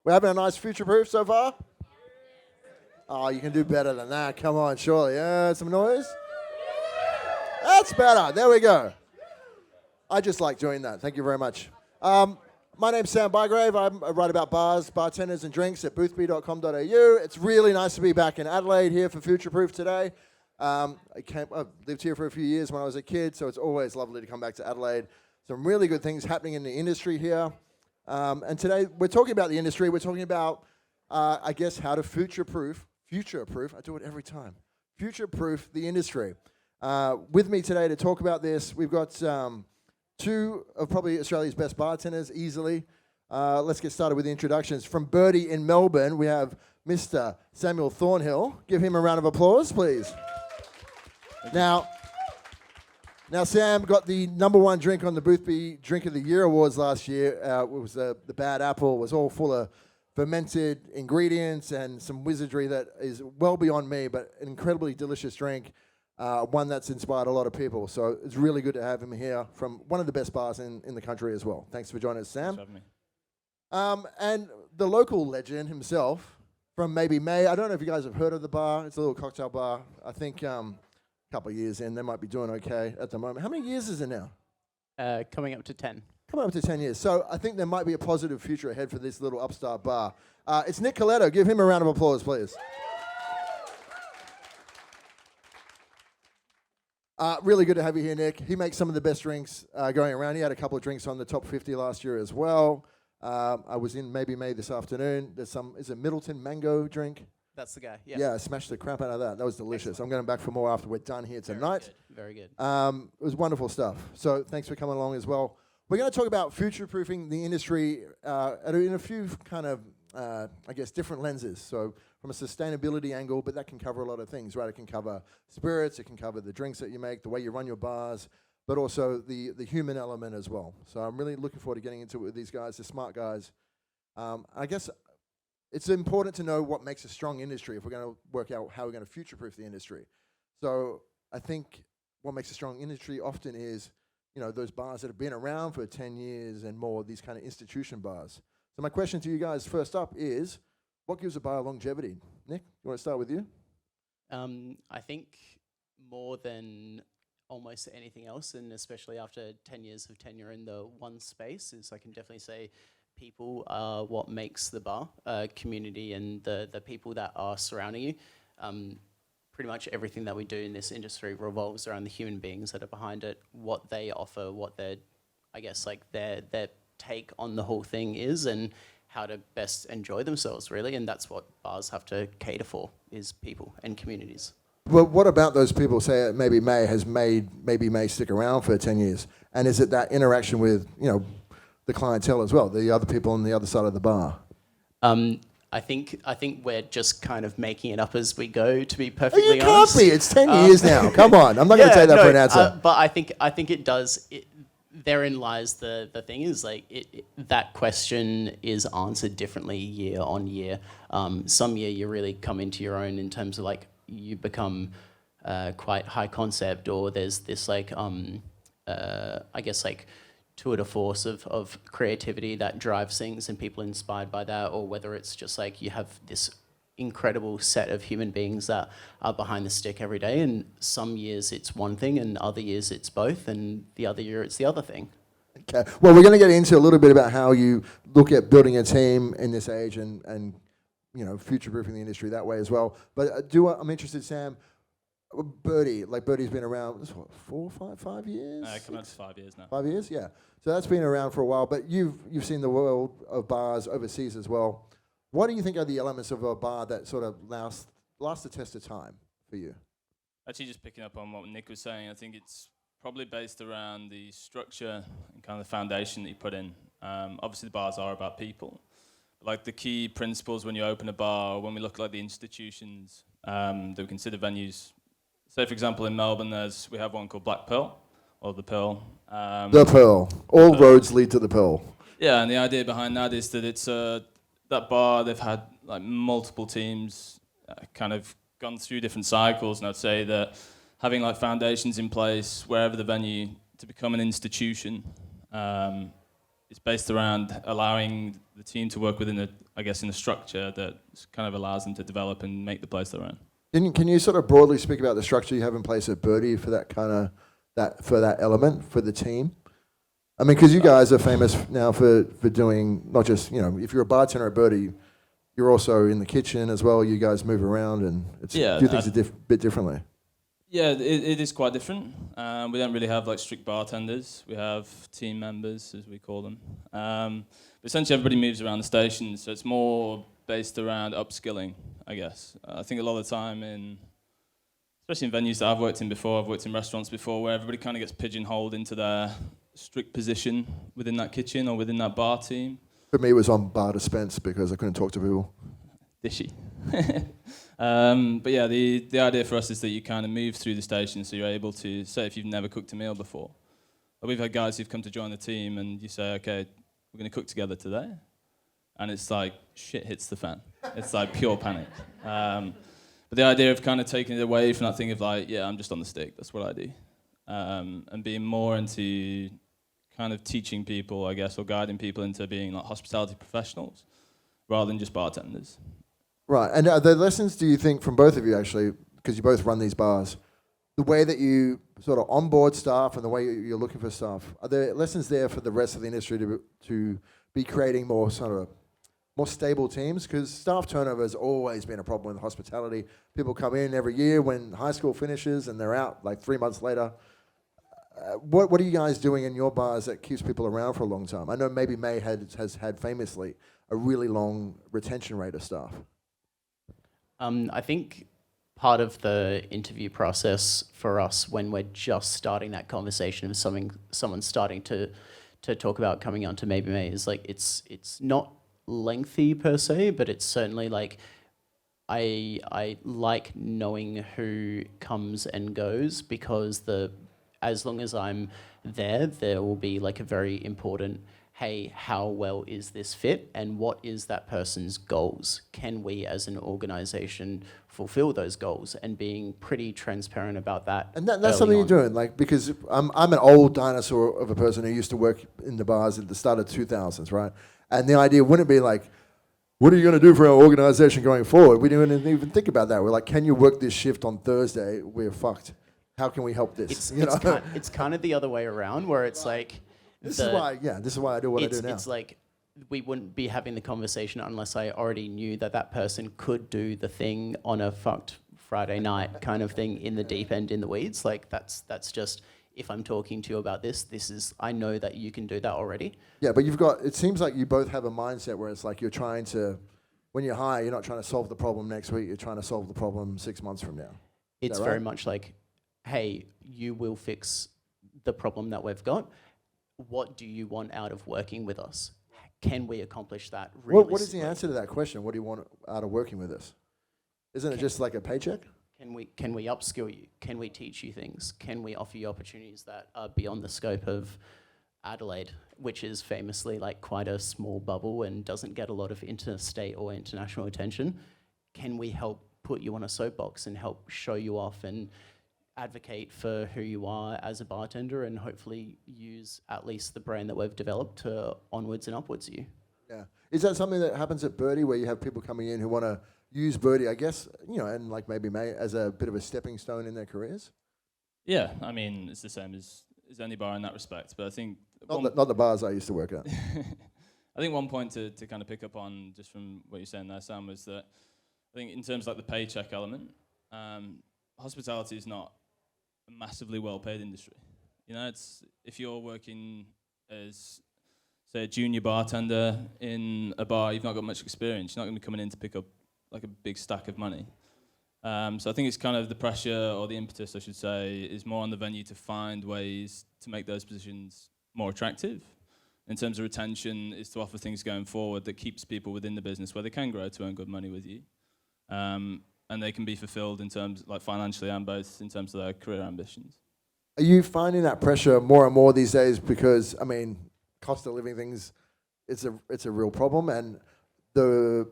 We're having a nice future proof so far? Oh, you can do better than that. Come on, surely. Yeah, some noise? That's better. There we go. I just like doing that. Thank you very much. My name's Sam Bygrave. I write about bars, bartenders, and drinks at boothby.com.au. It's really nice to be back in Adelaide here for Future Proof today. I've lived here for a few years when I was a kid, so it's always lovely to come back to Adelaide. Some really good things happening in the industry here. And today we're talking about the industry. We're talking about, I guess, how to future-proof, I do it every time, future-proof the industry. With me today to talk about this, we've got two of probably Australia's best bartenders, easily. Let's get started with the introductions. From Birdie in Melbourne, we have Mr. Samuel Thornhill. Give him a round of applause, please. Now, Sam got the #1 drink on the Boothby Drink of the Year Awards last year. It was the Bad Apple. It was all full of fermented ingredients and some wizardry that is well beyond me, but an incredibly delicious drink, one that's inspired a lot of people. So it's really good to have him here from one of the best bars in the country as well. Thanks for joining us, Sam. Thanks for having me. And the local legend himself from maybe May. I don't know if you guys have heard of the bar. It's a little cocktail bar. I think couple of years in, they might be doing okay at the moment. How many years is it now? Coming up to 10. Coming up to 10 years. So I think there might be a positive future ahead for this little upstart bar. It's Nick Corletto. Give him a round of applause, please. Really good to have you here, Nick. He makes some of the best drinks going around. He had a couple of drinks on the top 50 last year as well. I was in maybe May this afternoon. There's is it Middleton mango drink? That's the guy, yeah. Yeah, I smashed the crap out of that. That was delicious. Excellent. I'm going back for more after we're done here tonight. Very good. It was wonderful stuff. So thanks for coming along as well. We're going to talk about future-proofing the industry in a few kind of, I guess, different lenses. So from a sustainability angle, but that can cover a lot of things, right? It can cover spirits, it can cover the drinks that you make, the way you run your bars, but also the human element as well. So I'm really looking forward to getting into it with these guys. They're smart guys. I guess it's important to know what makes a strong industry if we're going to work out how we're going to future-proof the industry. So I think what makes a strong industry often is, you know, those bars that have been around for 10 years and more, these kind of institution bars. So my question to you guys first up is, what gives a bar longevity? Nick, you want to start with you? I think more than almost anything else, and especially after 10 years of tenure in the one space, is I can definitely say people are what makes the bar, community and the people that are surrounding you. Pretty much everything that we do in this industry revolves around the human beings that are behind it, what they offer, what their, I guess, like their take on the whole thing is, and how to best enjoy themselves, really. And that's what bars have to cater for, is people and communities. Well, what about those people, say maybe May stick around for 10 years? And is it that interaction with, you know, the clientele as well, the other people on the other side of the bar? I think we're just kind of making it up as we go, to be perfectly You honest. can't be. It's 10 years now. Come on. I'm not going to take that for an answer. But I think it does. Therein lies the thing is, like, that question is answered differently year on year. Some year you really come into your own in terms of, like, you become quite high concept, or there's this, like, I guess, like, tour de force of creativity that drives things and people inspired by that, or whether it's just like you have this incredible set of human beings that are behind the stick every day, and some years it's one thing and other years it's both, and the other year it's the other thing. Okay. Well, we're going to get into a little bit about how you look at building a team in this age and you know, future-proofing the industry that way as well. But I'm interested, Sam, Birdie's been around, what, 5 years? Coming up to 5 years now. 5 years, yeah. So that's been around for a while, but you've seen the world of bars overseas as well. What do you think are the elements of a bar that sort of last the test of time for you? Actually, just picking up on what Nick was saying, I think it's probably based around the structure and kind of the foundation that you put in. Obviously, the bars are about people. Like the key principles when you open a bar, when we look at like the institutions that we consider venues. Say, for example, in Melbourne, we have one called Black Pearl, or the Pearl. The Pearl. All roads lead to the Pearl. Yeah, and the idea behind that is that it's that bar. They've had like multiple teams, kind of gone through different cycles, and I'd say that having like foundations in place wherever the venue to become an institution it's based around allowing the team to work within in a structure that kind of allows them to develop and make the place their own. Can you sort of broadly speak about the structure you have in place at Birdie for that element for the team? I mean, because you guys are famous now for doing not just, if you're a bartender at Birdie, you're also in the kitchen as well. You guys move around and do things a bit differently. Yeah, it is quite different. We don't really have like strict bartenders. We have team members, as we call them. But essentially, everybody moves around the station, so it's more based around upskilling, I guess. I think a lot of the time especially in venues that I've worked in before, I've worked in restaurants before, where everybody kind of gets pigeonholed into their strict position within that kitchen or within that bar team. For me, it was on bar dispense because I couldn't talk to people. Dishy. But yeah, the idea for us is that you kind of move through the station, so you're able to, say if you've never cooked a meal before. But we've had guys who've come to join the team and you say, okay, we're going to cook together today. And it's like, shit hits the fan. It's like pure panic. But the idea of kind of taking it away from that thing of like, yeah, I'm just on the stick, that's what I do. And being more into kind of teaching people, I guess, or guiding people into being like hospitality professionals rather than just bartenders. Right, and are there lessons, do you think, from both of you actually, because you both run these bars, the way that you sort of onboard staff and the way you're looking for staff, are there lessons there for the rest of the industry to be creating more stable teams? Because staff turnover has always been a problem with hospitality. People come in every year when high school finishes and they're out like 3 months later. What are you guys doing in your bars that keeps people around for a long time? I know maybe May has had famously a really long retention rate of staff. I think part of the interview process for us when we're just starting that conversation of someone starting to talk about coming on to Maybe May is like it's not lengthy per se, but it's certainly like I like knowing who comes and goes, because as long as I'm there will be like a very important, hey, how well is this fit and what is that person's goals? Can we as an organization fulfill those goals? And being pretty transparent about that. And that's something you're doing, like, because I'm an old dinosaur of a person who used to work in the bars at the start of 2000s, right? And the idea wouldn't be like, what are you going to do for our organization going forward? We didn't even think about that. We're like, can you work this shift on Thursday? We're fucked. How can we help this? It's kind of the other way around, where it's like, this is why I do what I do now. It's like we wouldn't be having the conversation unless I already knew that person could do the thing on a fucked Friday night kind of thing in the deep end, in the weeds. Like that's just, if I'm talking to you about this is, I know that you can do that already. Yeah, but it seems like you both have a mindset where it's like you're trying to, when you hire, you're not trying to solve the problem next week, you're trying to solve the problem 6 months from now. It's very much like, hey, you will fix the problem that we've got. What do you want out of working with us? Can we accomplish that realistically? What is the answer to that question? What do you want out of working with us? Isn't it just like a paycheck? Can we upskill you? Can we teach you things? Can we offer you opportunities that are beyond the scope of Adelaide, which is famously like quite a small bubble and doesn't get a lot of interstate or international attention? Can we help put you on a soapbox and help show you off and advocate for who you are as a bartender, and hopefully use at least the brand that we've developed to onwards and upwards you? Yeah. Is that something that happens at Birdie, where you have people coming in who want to use Birdie, I guess, and like maybe May as a bit of a stepping stone in their careers? Yeah, I mean, it's the same as any bar in that respect, but I think... Not the bars I used to work at. I think one point to kind of pick up on, just from what you're saying there, Sam, was that I think in terms of like the paycheck element, hospitality is not a massively well-paid industry. It's if you're working as, say, a junior bartender in a bar, you've not got much experience. You're not going to be coming in to pick up like a big stack of money. So I think it's kind of the pressure, or the impetus, I should say, is more on the venue to find ways to make those positions more attractive. In terms of retention, is to offer things going forward that keeps people within the business where they can grow to earn good money with you. And they can be fulfilled in terms, like financially and both in terms of their career ambitions. Are you finding that pressure more and more these days? Because, I mean, cost of living things, it's a real problem, and the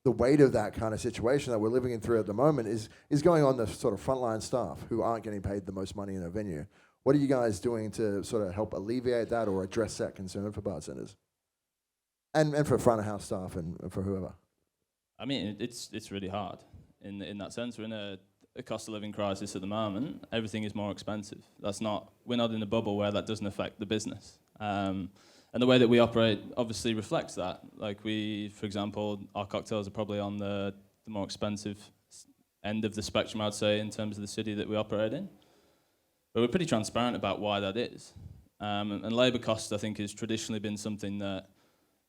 weight of that kind of situation that we're living in through at the moment is going on the sort of frontline staff who aren't getting paid the most money in a venue. What are you guys doing to sort of help alleviate that or address that concern for bartenders? And for front of house staff and for whoever? I mean, it's really hard in that sense. We're in a cost of living crisis at the moment. Everything is more expensive. We're not in a bubble where that doesn't affect the business. And the way that we operate obviously reflects that. Like for example, our cocktails are probably on the more expensive end of the spectrum, I'd say, in terms of the city that we operate in. But we're pretty transparent about why that is. And labour cost, I think, has traditionally been something that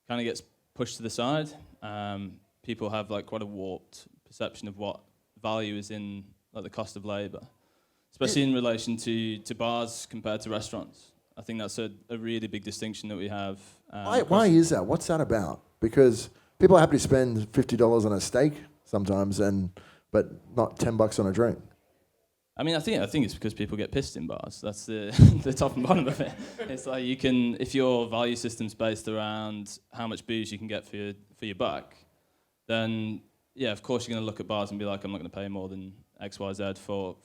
kind of gets pushed to the side. People have like quite a warped perception of what value is in like the cost of labour, especially in relation to bars compared to restaurants. I think that's a really big distinction that we have. Why is that? What's that about? Because people are happy to spend $50 on a steak sometimes, but not $10 on a drink. I mean, I think it's because people get pissed in bars. That's the the top and bottom of it. It's like if your value system's based around how much booze you can get for your buck, then yeah, of course you're going to look at bars and be like, I'm not going to pay more than X, Y, Z for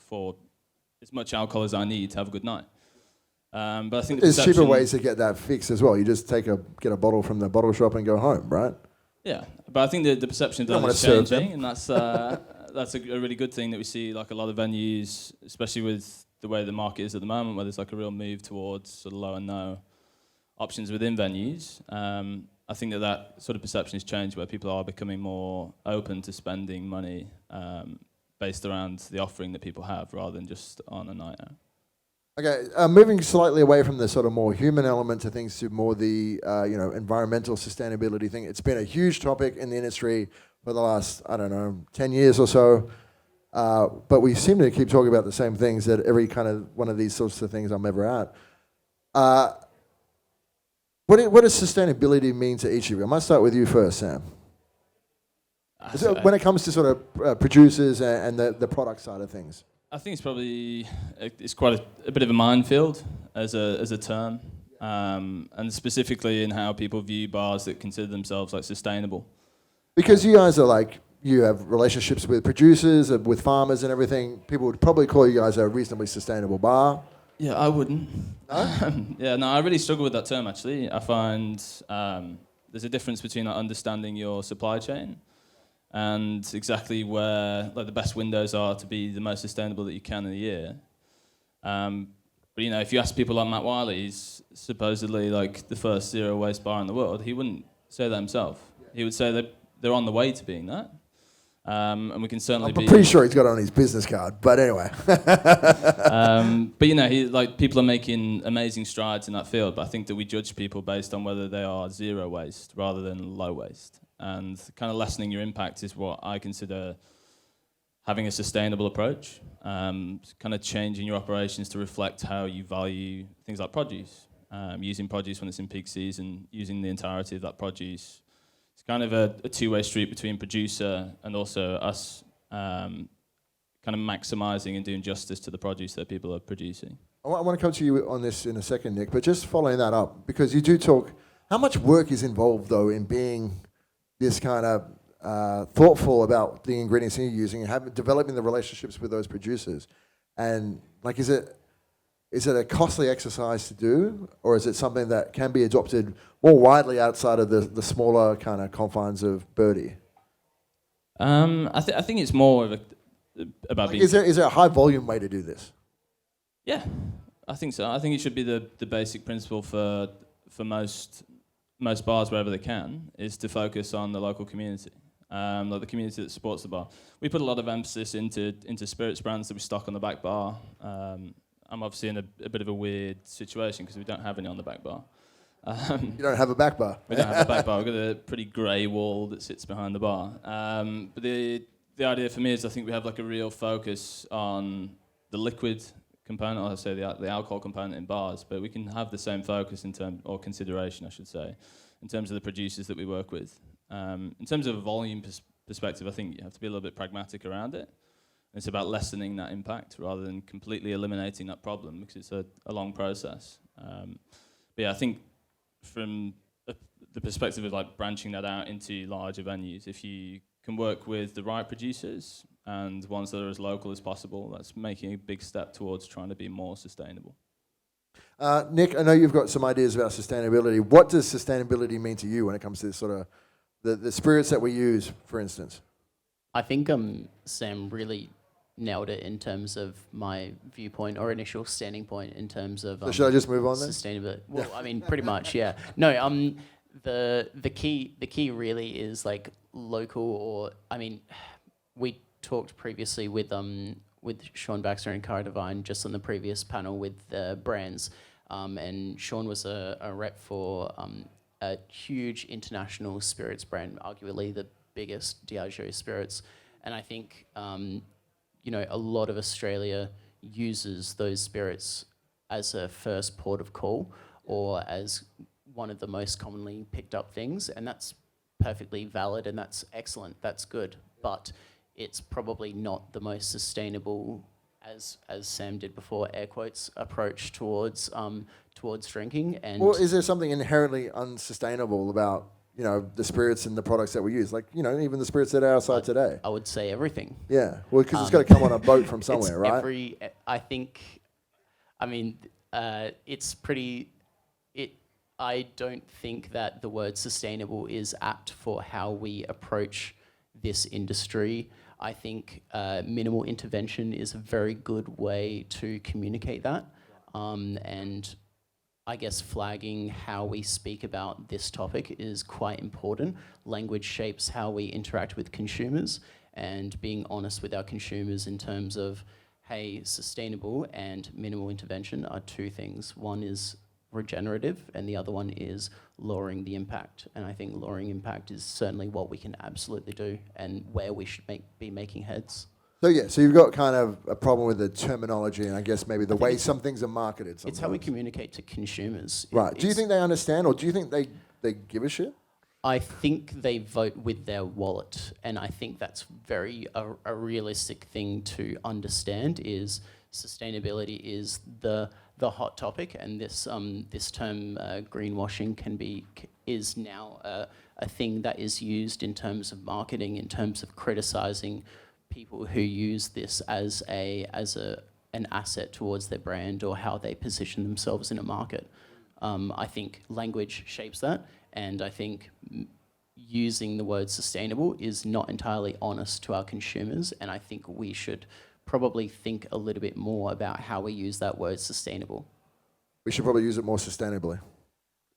as much alcohol as I need to have a good night. But I think there's cheaper ways to get that fixed as well. You just get a bottle from the bottle shop and go home, right? Yeah, but I think the perception of that is changing, and that's a really good thing that we see. Like a lot of venues, especially with the way the market is at the moment, where there's like a real move towards sort of low and no options within venues. I think that sort of perception has changed, where people are becoming more open to spending money based around the offering that people have, rather than just on a night out. Okay, moving slightly away from the sort of more human element to things to more the environmental sustainability thing. It's been a huge topic in the industry for the last, 10 years or so. But we seem to keep talking about the same things at every kind of one of these sorts of things I'm ever at. What does sustainability mean to each of you? I might start with you first, Sam. When it comes to sort of producers and the product side of things. I think it's quite a bit of a minefield as a term, and specifically in how people view bars that consider themselves like sustainable. Because you guys are you have relationships with producers, with farmers and everything. People would probably call you guys a reasonably sustainable bar. Yeah, I wouldn't. No? Yeah, no, I really struggle with that term actually. I find there's a difference between understanding your supply chain and exactly where the best windows are to be the most sustainable that you can in a year. But if you ask people like Matt Wiley, he's supposedly the first zero waste bar in the world. He wouldn't say that himself. He would say that they're on the way to being that. And we can certainly I'm pretty sure he's got it on his business card, but anyway. But people are making amazing strides in that field, but I think that we judge people based on whether they are zero waste rather than low waste. And kind of lessening your impact is what I consider having a sustainable approach, kind of changing your operations to reflect how you value things like produce, using produce when it's in peak season, using the entirety of that produce. It's kind of a two-way street between producer and also us kind of maximising and doing justice to the produce that people are producing. I want to come to you on this in a second, Nick, but just following that up, because you do talk, how much work is involved, though, in being this kind of thoughtful about the ingredients you're using and developing the relationships with those producers? And is it a costly exercise to do, or is it something that can be adopted more widely outside of the smaller kind of confines of Birdie? I think it's more of about being... Is there a high volume way to do this? Yeah, I think so. I think it should be the basic principle for most bars, wherever they can, is to focus on the local community, the community that supports the bar. We put a lot of emphasis into spirits brands that we stock on the back bar. I'm obviously in a bit of a weird situation because we don't have any on the back bar. You don't have a back bar? We don't have a back bar. We've got a pretty grey wall that sits behind the bar. But the idea for me is I think we have a real focus on the liquid component, or I say the alcohol component in bars, but we can have the same focus or consideration, I should say, in terms of the producers that we work with. In terms of a volume perspective, I think you have to be a little bit pragmatic around it. It's about lessening that impact rather than completely eliminating that problem, because it's a long process. But yeah, I think from the perspective of branching that out into larger venues, if you can work with the right producers and ones that are as local as possible, that's making a big step towards trying to be more sustainable. Nick, I know you've got some ideas about sustainability. What does sustainability mean to you when it comes to sort of the spirits that we use, for instance? I think Sam really nailed it in terms of my viewpoint or initial standing point in terms of So should I just move on then? sustainability. Well, I mean, pretty much, yeah. No, the key really is like local, or I mean, we talked previously with Sean Baxter and Cara Devine just on the previous panel with the brands, and Sean was a rep for a huge international spirits brand, arguably the biggest Diageo spirits, and I think a lot of Australia uses those spirits as a first port of call or as one of the most commonly picked up things, and that's perfectly valid and that's excellent, that's good, but it's probably not the most sustainable, as Sam did before, air quotes, approach towards drinking. And well, is there something inherently unsustainable about the spirits and the products that we use? Like, even the spirits that are outside today. I would say everything. Yeah, well, because it's got to come on a boat from somewhere, right? It's pretty. I don't think that the word sustainable is apt for how we approach this industry. I think minimal intervention is a very good way to communicate that, and I guess flagging how we speak about this topic is quite important. Language shapes how we interact with consumers, and being honest with our consumers in terms of, hey, sustainable and minimal intervention are two things. One is regenerative and the other one is lowering the impact. And I think lowering impact is certainly what we can absolutely do and where we should be making heads. So you've got kind of a problem with the terminology and I guess maybe the way some things are marketed sometimes. It's how we communicate to consumers. Right. Do you think they understand, or do you think they give a shit? I think they vote with their wallet, and I think that's a realistic thing to understand. Is sustainability is the hot topic, and this term greenwashing is now a thing that is used in terms of marketing, in terms of criticizing people who use this as an asset towards their brand or how they position themselves in a market. I think language shapes that, and I think using the word sustainable is not entirely honest to our consumers, and I think we should probably think a little bit more about how we use that word sustainable. We should probably use it more sustainably.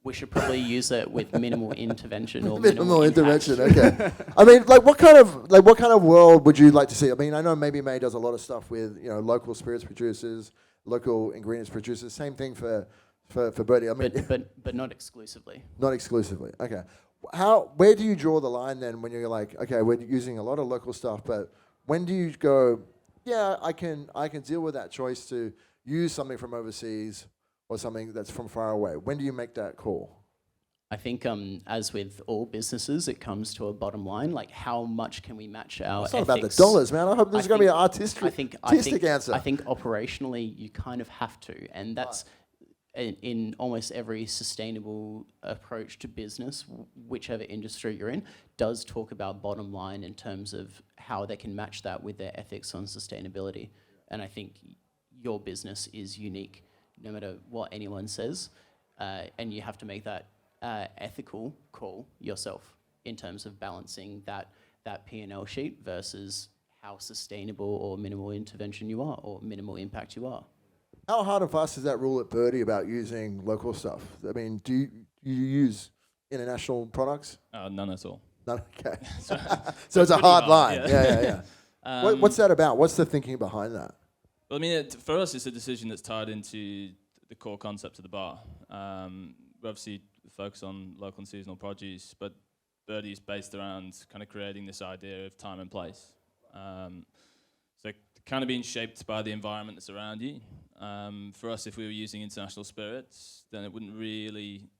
We should probably use it with minimal intervention or minimal intervention. Okay. I mean, what kind of world would you like to see? I mean, I know maybe May does a lot of stuff with local spirits producers, local ingredients producers. Same thing for Birdie. I mean, but not exclusively. Not exclusively. Okay. Where do you draw the line then when you're like, okay, we're using a lot of local stuff, but when do you go, yeah, I can deal with that choice to use something from overseas or something that's from far away? When do you make that call? I think, as with all businesses, it comes to a bottom line. Like, how much can we match our It's not ethics? about the dollars, man. I hope there's going to be an artistic answer. I think operationally, you kind of have to, and that's in almost every sustainable approach to business, whichever industry you're in, does talk about bottom line in terms of how they can match that with their ethics on sustainability. And I think your business is unique, no matter what anyone says, and you have to make that ethical call yourself in terms of balancing that P&L sheet versus how sustainable or minimal intervention you are or minimal impact you are. How hard and fast is that rule at Birdie about using local stuff? I mean, do you use international products? None at all. None. Okay. So it's a hard line. Yeah. What's that about? What's the thinking behind that? Well, I mean, for us, it's a decision that's tied into the core concept of the bar. We obviously focus on local and seasonal produce, but Birdie is based around kind of creating this idea of time and place. So kind of being shaped by the environment that's around you. For us, if we were using international spirits, then it wouldn't really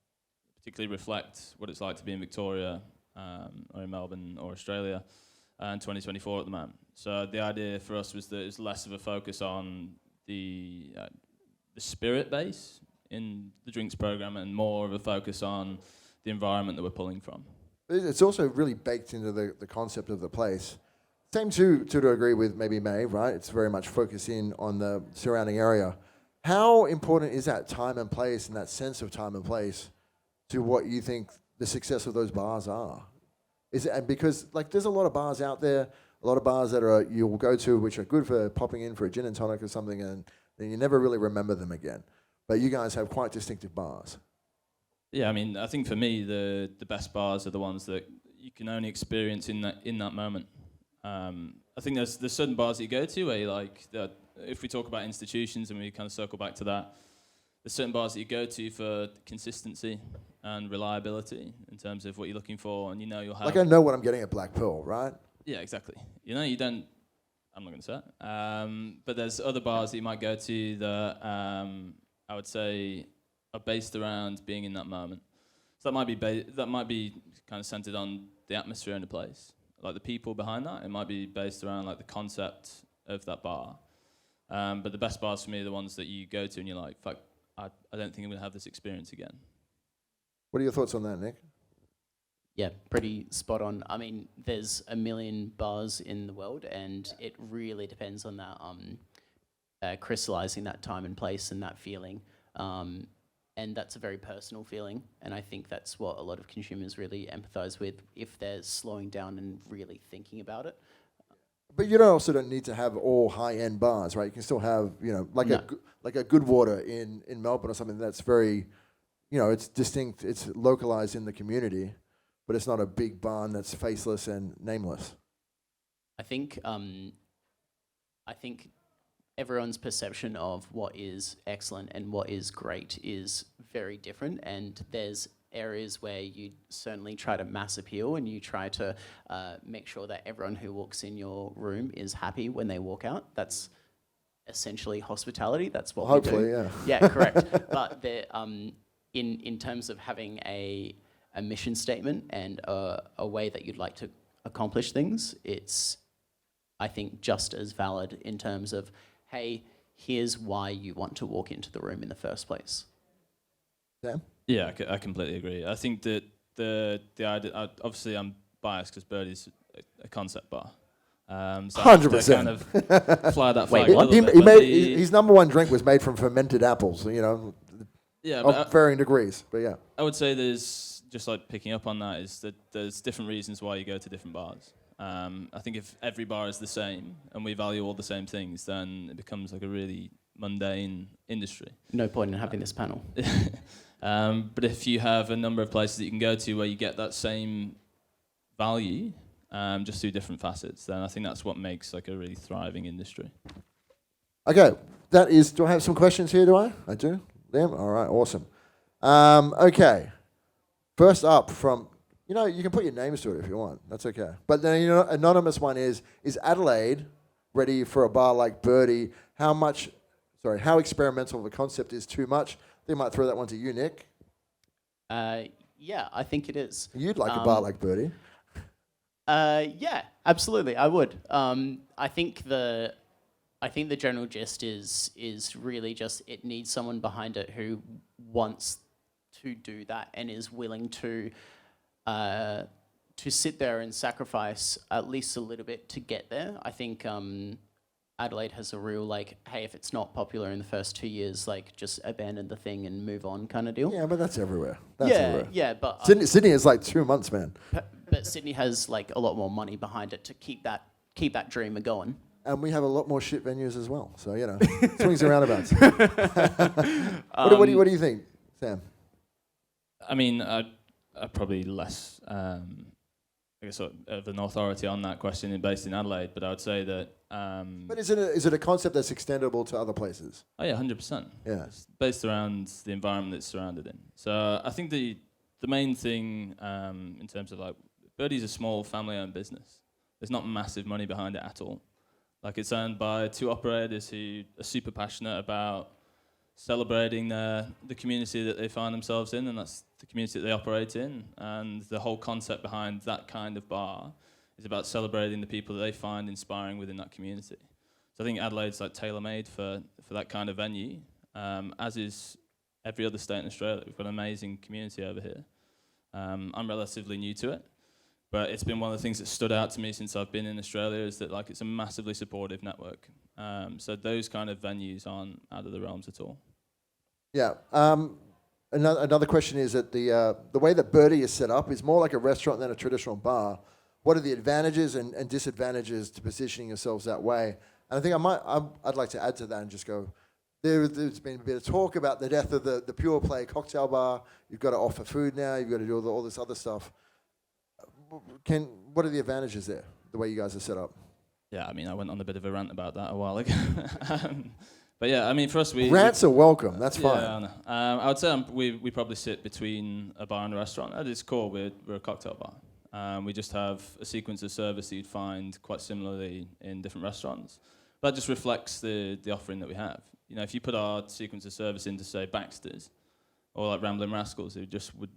particularly reflect what it's like to be in Victoria or in Melbourne or Australia in 2024 at the moment. So the idea for us was that it's less of a focus on the spirit base in the drinks program and more of a focus on the environment that we're pulling from. It's also really baked into the concept of the place. Same to agree with maybe May, right? It's very much focusing on the surrounding area. How important is that time and place and that sense of time and place to what you think the success of those bars are? Is it, and because like there's a lot of bars out there, a lot of bars that are you'll go to which are good for popping in for a gin and tonic or something, and then you never really remember them again. But you guys have quite distinctive bars. Yeah, I mean, I think for me, the best bars are the ones that you can only experience in that moment. I think there's certain bars that you go to where you like that. If we talk about institutions and we kind of circle back to that, there's certain bars that you go to for consistency and reliability in terms of what you're looking for, and you know you'll have. Like I know what I'm getting at Black Pearl, right? Yeah, exactly. You know, you don't. I'm not going to say it. But there's other bars that you might go to that I would say are based around being in that moment. So that might be kind of centered on the atmosphere in the place, like the people behind that. It might be based around like the concept of that bar. But the best bars for me are the ones that you go to and you're like, fuck, I don't think I'm going to have this experience again. What are your thoughts on that, Nick? Yeah, pretty spot on. I mean, there's a million bars in the world, and it really depends on that crystallizing that time and place and that feeling. And that's a very personal feeling, and I think that's what a lot of consumers really empathize with if they're slowing down and really thinking about it. But you also don't need to have all high-end bars, right? You can still have, you know, like a Good Water in Melbourne or something that's very, you know, it's distinct, it's localized in the community, but it's not a big barn that's faceless and nameless. I think everyone's perception of what is excellent and what is great is very different, and there's areas where you certainly try to mass appeal and you try to make sure that everyone who walks in your room is happy when they walk out. That's essentially hospitality. That's what we do. Hopefully, yeah. Yeah, correct. But in terms of having a mission statement and a way that you'd like to accomplish things, it's, I think, just as valid in terms of, hey, here's why you want to walk into the room in the first place. Sam? Yeah, I completely agree. I think that the idea, obviously I'm biased because Birdie's a concept bar. So 100%. kind of fly that flag. Wait, what? A little bit, His number one drink was made from fermented apples, you know, yeah, of varying degrees, but yeah. I would say there's, just like picking up on that, is that there's different reasons why you go to different bars. I think if every bar is the same and we value all the same things, then it becomes like a really mundane industry. No point in having this panel. But if you have a number of places that you can go to where you get that same value, just through different facets, then I think that's what makes like a really thriving industry. Okay, that is, do I have some questions here, do I? I do? Liam? All right, awesome. Okay, first up from, you know, you can put your names to it if you want, that's okay. But then, you know, anonymous one is Adelaide ready for a bar like Birdie? How experimental of a concept is too much? They might throw that one to you, Nick. Yeah, I think it is. You'd like a bar like Birdie. Yeah, absolutely, I would. I think the general gist is really just it needs someone behind it who wants to do that and is willing to sit there and sacrifice at least a little bit to get there. I think Adelaide has a real, like, hey, if it's not popular in the first 2 years, like, just abandon the thing and move on kind of deal. Yeah, but that's everywhere. Yeah, but... Sydney is like 2 months, man. But Sydney has, like, a lot more money behind it to keep that dream going. And we have a lot more shit venues as well. So, you know, swings and roundabouts. What do you think, Sam? I mean, I'd probably less, I guess, sort of an authority on that question based in Adelaide, but I would say that... but is it a concept that's extendable to other places? Oh yeah, 100%. Yeah. It's based around the environment it's surrounded in. So I think the main thing in terms of like, Birdie's a small family-owned business. There's not massive money behind it at all. Like, it's owned by 2 operators who are super passionate about celebrating the community that they find themselves in, and that's the community that they operate in. And the whole concept behind that kind of bar is about celebrating the people that they find inspiring within that community. So I think Adelaide's like tailor-made for that kind of venue, as is every other state in Australia. We've got an amazing community over here. I'm relatively new to it, But it's been one of the things that stood out to me since I've been in Australia is that like it's a massively supportive network. So those kind of venues aren't out of the realms at all. Yeah. Another question is that the way that Birdie is set up is more like a restaurant than a traditional bar. What are the advantages and disadvantages to positioning yourselves that way? And I think I'd like to add to that and just go, there's been a bit of talk about the death of the pure play cocktail bar. You've got to offer food now. You've got to do all this other stuff. What are the advantages there, the way you guys are set up? Yeah, I mean, I went on a bit of a rant about that a while ago. But yeah, I mean, for us, rants are welcome. That's fine. Yeah, I would say we probably sit between a bar and a restaurant. At its core, we're a cocktail bar. We just have a sequence of service that you'd find quite similarly in different restaurants. That just reflects the offering that we have. You know, if you put our sequence of service into, say, Baxter's or like Ramblin' Rascals, it just would,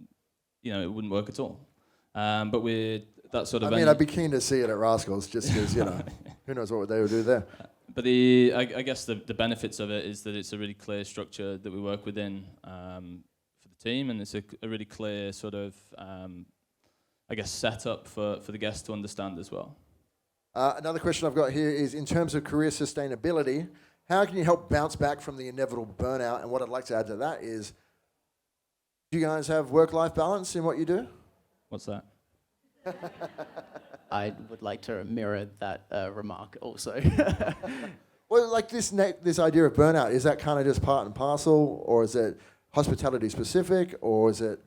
you know, it wouldn't work at all. But we're that sort of. I mean, I'd be keen to see it at Rascals, just because who knows what they would do there. But I guess the benefits of it is that it's a really clear structure that we work within for the team, and it's a really clear sort of setup for the guests to understand as well. Another question I've got here is, in terms of career sustainability, how can you help bounce back from the inevitable burnout? And what I'd like to add to that is, do you guys have work-life balance in what you do? What's that? I would like to mirror that remark also. Well, like this idea of burnout, is that kind of just part and parcel, or is it hospitality specific, or is it,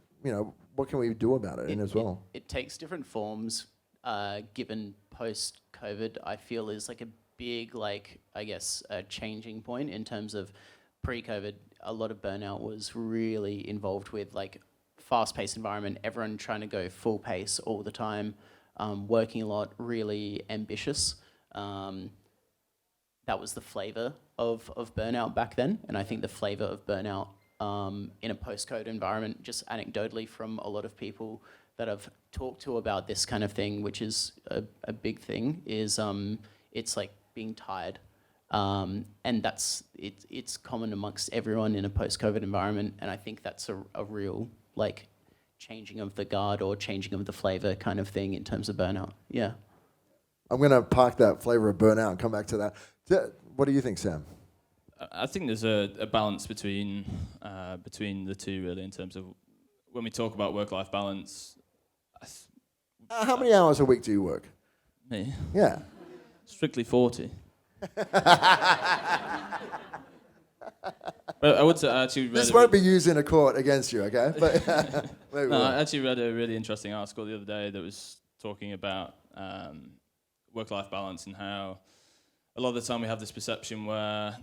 what can we do about it as well? It takes different forms, given post-COVID, I feel is like a big, changing point in terms of pre-COVID. A lot of burnout was really involved with like fast-paced environment, everyone trying to go full pace all the time, working a lot, really ambitious. That was the flavour of burnout back then, and I think the flavour of burnout in a post-COVID environment, just anecdotally from a lot of people that I've talked to about this kind of thing, which is a big thing, is it's like being tired. And it's common amongst everyone in a post-COVID environment, and I think that's a real changing of the guard or changing of the flavour kind of thing in terms of burnout. Yeah. I'm going to park that flavour of burnout and come back to that. What do you think, Sam? I think there's a balance between the two, really, in terms of when we talk about work-life balance. How many hours a week do you work? Me? Yeah. Strictly 40. But I would say I actually read this won't be used in a court against you, okay? But I actually read a really interesting article the other day that was talking about work-life balance and how a lot of the time we have this perception where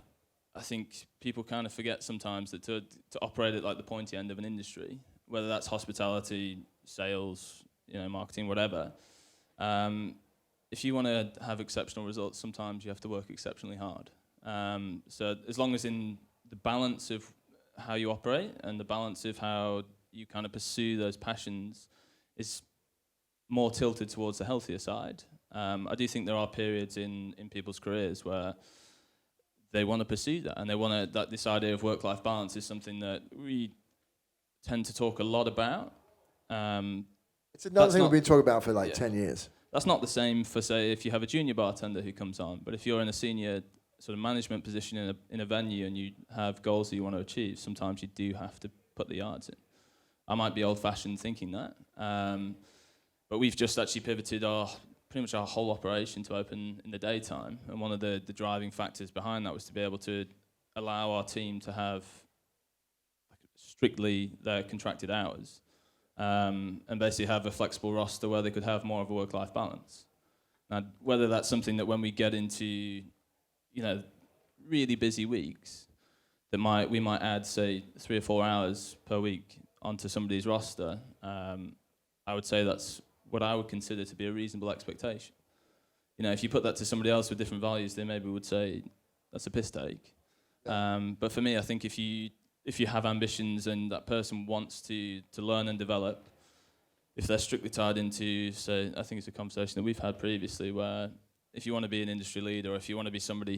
I think people kind of forget sometimes that to operate at like the pointy end of an industry, whether that's hospitality, sales, marketing, whatever. If you want to have exceptional results, sometimes you have to work exceptionally hard. So as long as in the balance of how you operate and the balance of how you kind of pursue those passions is more tilted towards the healthier side. I do think there are periods in people's careers where they want to pursue that, and they want to. This idea of work-life balance is something that we tend to talk a lot about. It's another thing we've been talking about for 10 years. That's not the same for, say, if you have a junior bartender who comes on, but if you're in a senior sort of management position in a venue and you have goals that you want to achieve, sometimes you do have to put the yards in. I might be old-fashioned thinking that, but we've just actually pivoted pretty much our whole operation to open in the daytime, and one of the driving factors behind that was to be able to allow our team to have strictly their contracted hours, and basically have a flexible roster where they could have more of a work-life balance. Now, whether that's something that when we get into really busy weeks, we might add, say, 3 or 4 hours per week onto somebody's roster, I would say that's what I would consider to be a reasonable expectation. If you put that to somebody else with different values, they maybe would say that's a piss take. But for me, I think if you have ambitions and that person wants to learn and develop, if they're strictly tied into, say, I think it's a conversation that we've had previously, where if you want to be an industry leader, or if you want to be somebody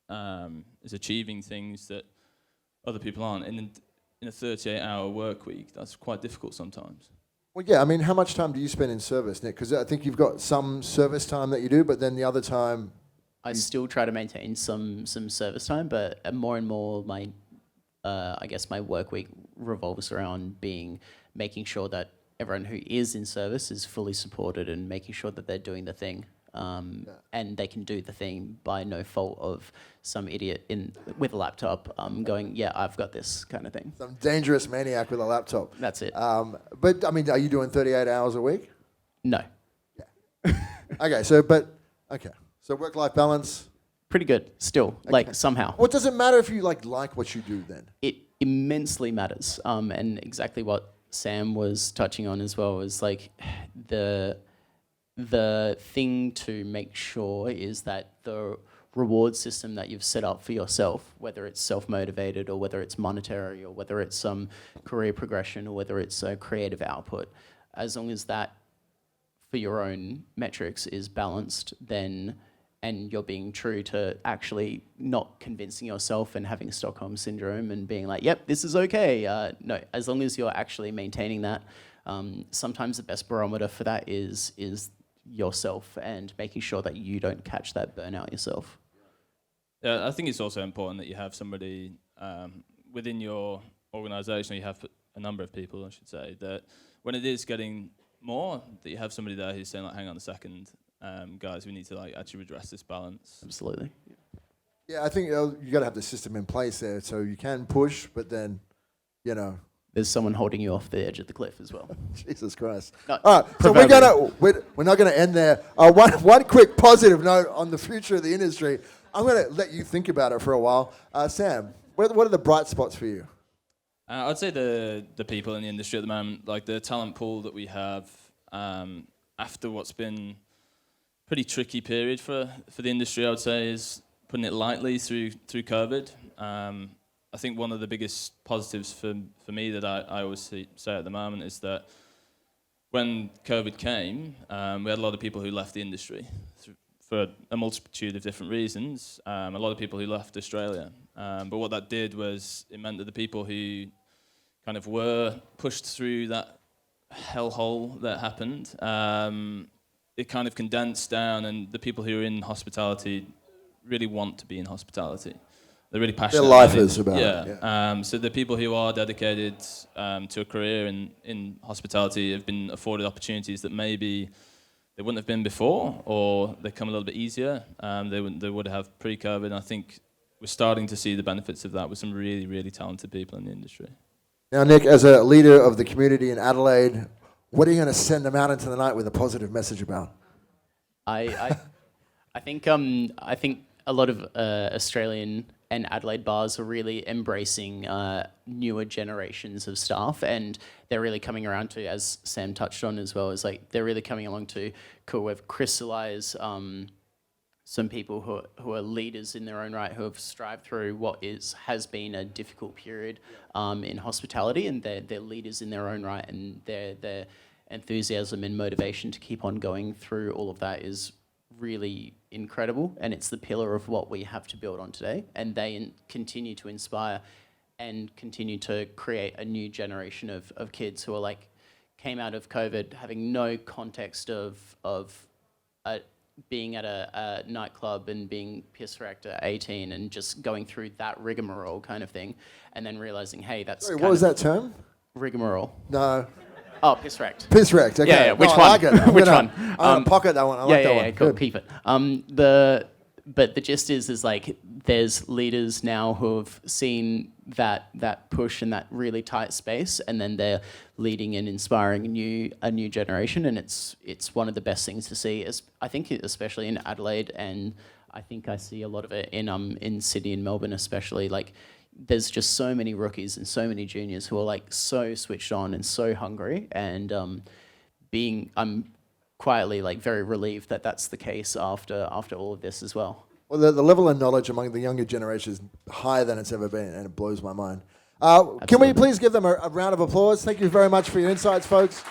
who is achieving things that other people aren't, in a 38-hour work week, that's quite difficult sometimes. Well, yeah, I mean, how much time do you spend in service, Nick? Because I think you've got some service time that you do, but then the other time... I still try to maintain some service time, but more and more my, I guess my work week revolves around making sure that everyone who is in service is fully supported and making sure that they're doing the thing. And they can do the thing by no fault of some idiot with a laptop going, yeah, I've got this kind of thing. Some dangerous maniac with a laptop. That's it. But, I mean, are you doing 38 hours a week? No. Yeah. Okay, so work-life balance. Pretty good, still, like somehow. Well, does it matter if you like what you do then? It immensely matters. And exactly what Sam was touching on as well is like the thing to make sure is that the reward system that you've set up for yourself, whether it's self-motivated or whether it's monetary or whether it's some career progression or whether it's a creative output, as long as that for your own metrics is balanced, then and you're being true to actually not convincing yourself and having Stockholm syndrome and being like, yep, this is okay. No, as long as you're actually maintaining that, sometimes the best barometer for that is yourself and making sure that you don't catch that burnout yourself. Yeah, I think it's also important that you have somebody within your organisation, or you have a number of people, I should say, that when it is getting more, that you have somebody there who's saying, like, hang on a second, guys, we need to actually redress this balance. Absolutely. Yeah, I think you got to have the system in place there so you can push, but then, there's someone holding you off the edge of the cliff as well. Jesus Christ. No, all right, so we're not going to end there. One quick positive note on the future of the industry. I'm going to let you think about it for a while. Sam, what are the bright spots for you? I'd say the people in the industry at the moment, like the talent pool that we have after what's been a pretty tricky period for the industry, I would say, is putting it lightly through COVID. I think one of the biggest positives for me that I always say at the moment is that when COVID came, we had a lot of people who left the industry for a multitude of different reasons. A lot of people who left Australia. But what that did was it meant that the people who kind of were pushed through that hellhole that happened, it kind of condensed down, and the people who are in hospitality really want to be in hospitality. They're really passionate. Their life is about it. Yeah. So the people who are dedicated to a career in hospitality have been afforded opportunities that maybe they wouldn't have been before, or they come a little bit easier. They would have pre-COVID. And I think we're starting to see the benefits of that with some really, really talented people in the industry. Now, Nick, as a leader of the community in Adelaide, what are you going to send them out into the night with a positive message about? I think a lot of Australian and Adelaide bars are really embracing newer generations of staff, and they're really coming around to, as Sam touched on as well, is like they're really coming along to we've crystallise some people who are leaders in their own right, who have strived through what has been a difficult period in hospitality, and they're leaders in their own right, and their enthusiasm and motivation to keep on going through all of that is really incredible, and it's the pillar of what we have to build on today, and they continue to inspire and continue to create a new generation of kids who are came out of COVID having no context of being at a nightclub and being piss-wrecked at 18 and just going through that rigmarole kind of thing, and then realising, hey, that's Sorry, what was that term? Rigmarole. No. Oh, piss-wrecked. Piss-wrecked, okay. Yeah, which no, one? I like it. Which one? I'm going to pocket that one. I like that one. Yeah, cool, Good. keep it. But the gist is there's leaders now who have seen that push in that really tight space, and then they're leading and inspiring a new generation, and it's one of the best things to see. I think especially in Adelaide, and I think I see a lot of it in Sydney and Melbourne especially. There's just so many rookies and so many juniors who are so switched on and so hungry, and I'm quietly very relieved that that's the case after all of this as well. Well, the level of knowledge among the younger generation is higher than it's ever been, and it blows my mind. Can we please give them a round of applause? Thank you very much for your insights, folks.